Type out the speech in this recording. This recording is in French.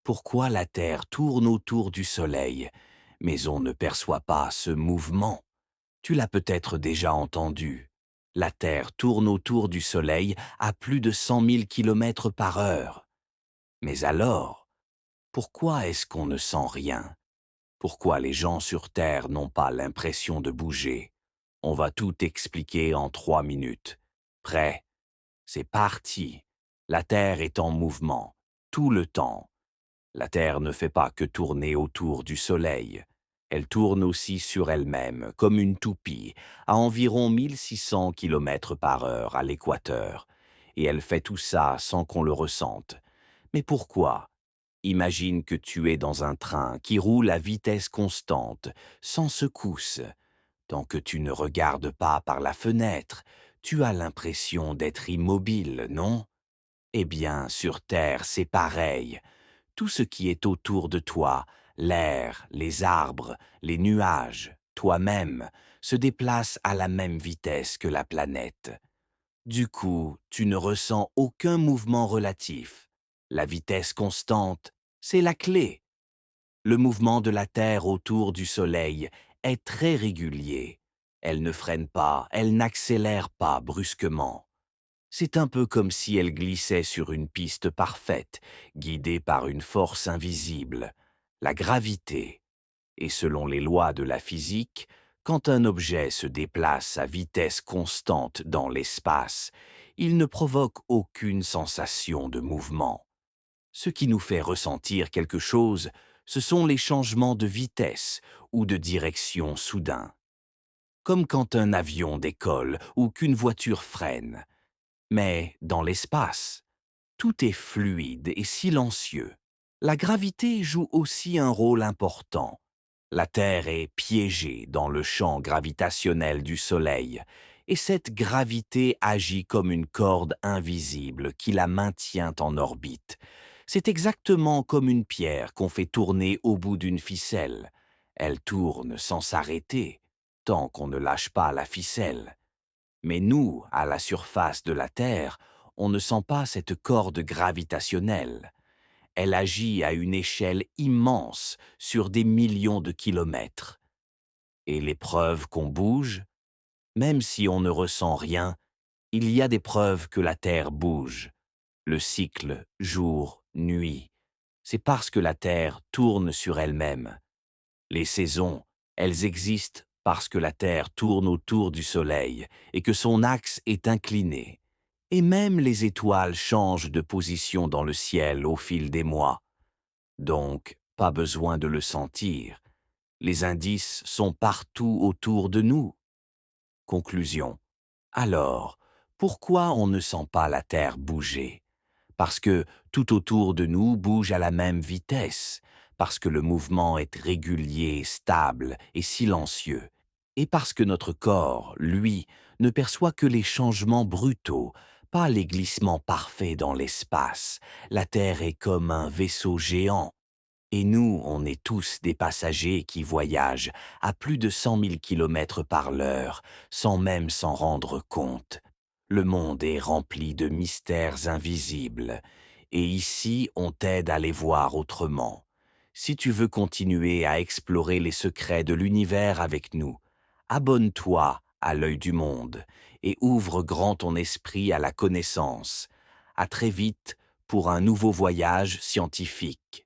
pourquoi la Terre tourne autour du Soleil, mais on ne perçoit pas ce mouvement. Tu l'as peut-être déjà entendu. La Terre tourne autour du Soleil à plus de 100 000 km par heure. Mais alors, pourquoi est-ce qu'on ne sent rien? Pourquoi les gens sur Terre n'ont pas l'impression de bouger? On va tout expliquer en 3 minutes. Prêt? C'est parti. La Terre est en mouvement, tout le temps. La Terre ne fait pas que tourner autour du Soleil. Elle tourne aussi sur elle-même, comme une toupie, à environ 1600 km par heure à l'équateur. Et elle fait tout ça sans qu'on le ressente. Mais pourquoi? Imagine que tu es dans un train qui roule à vitesse constante, sans secousse. Tant que tu ne regardes pas par la fenêtre, tu as l'impression d'être immobile, non? Eh bien, sur Terre, c'est pareil. Tout ce qui est autour de toi, l'air, les arbres, les nuages, toi-même, se déplace à la même vitesse que la planète. Du coup, tu ne ressens aucun mouvement relatif. La vitesse constante, c'est la clé. Le mouvement de la Terre autour du Soleil est très régulier. Elle ne freine pas, elle n'accélère pas brusquement. C'est un peu comme si elle glissait sur une piste parfaite, guidée par une force invisible, la gravité. Et selon les lois de la physique, quand un objet se déplace à vitesse constante dans l'espace, il ne provoque aucune sensation de mouvement. Ce qui nous fait ressentir quelque chose, ce sont les changements de vitesse ou de direction soudains. Comme quand un avion décolle ou qu'une voiture freine. Mais dans l'espace, tout est fluide et silencieux. La gravité joue aussi un rôle important. La Terre est piégée dans le champ gravitationnel du Soleil, et cette gravité agit comme une corde invisible qui la maintient en orbite. C'est exactement comme une pierre qu'on fait tourner au bout d'une ficelle. Elle tourne sans s'arrêter, tant qu'on ne lâche pas la ficelle. Mais nous, à la surface de la Terre, on ne sent pas cette corde gravitationnelle. Elle agit à une échelle immense sur des millions de kilomètres. Et les preuves qu'on bouge, même si on ne ressent rien, il y a des preuves que la Terre bouge. Le cycle jour-nuit, c'est parce que la Terre tourne sur elle-même. Les saisons, elles existent parce que la Terre tourne autour du Soleil et que son axe est incliné. Et même les étoiles changent de position dans le ciel au fil des mois. Donc, pas besoin de le sentir. Les indices sont partout autour de nous. Conclusion. Alors, pourquoi on ne sent pas la Terre bouger? Parce que tout autour de nous bouge à la même vitesse, parce que le mouvement est régulier, stable et silencieux, et parce que notre corps, lui, ne perçoit que les changements brutaux, pas les glissements parfaits dans l'espace. La Terre est comme un vaisseau géant. Et nous, on est tous des passagers qui voyagent à plus de 100 000 km par l'heure, sans même s'en rendre compte. Le monde est rempli de mystères invisibles, et ici, on t'aide à les voir autrement. Si tu veux continuer à explorer les secrets de l'univers avec nous, abonne-toi à l'œil du monde et ouvre grand ton esprit à la connaissance. À très vite pour un nouveau voyage scientifique.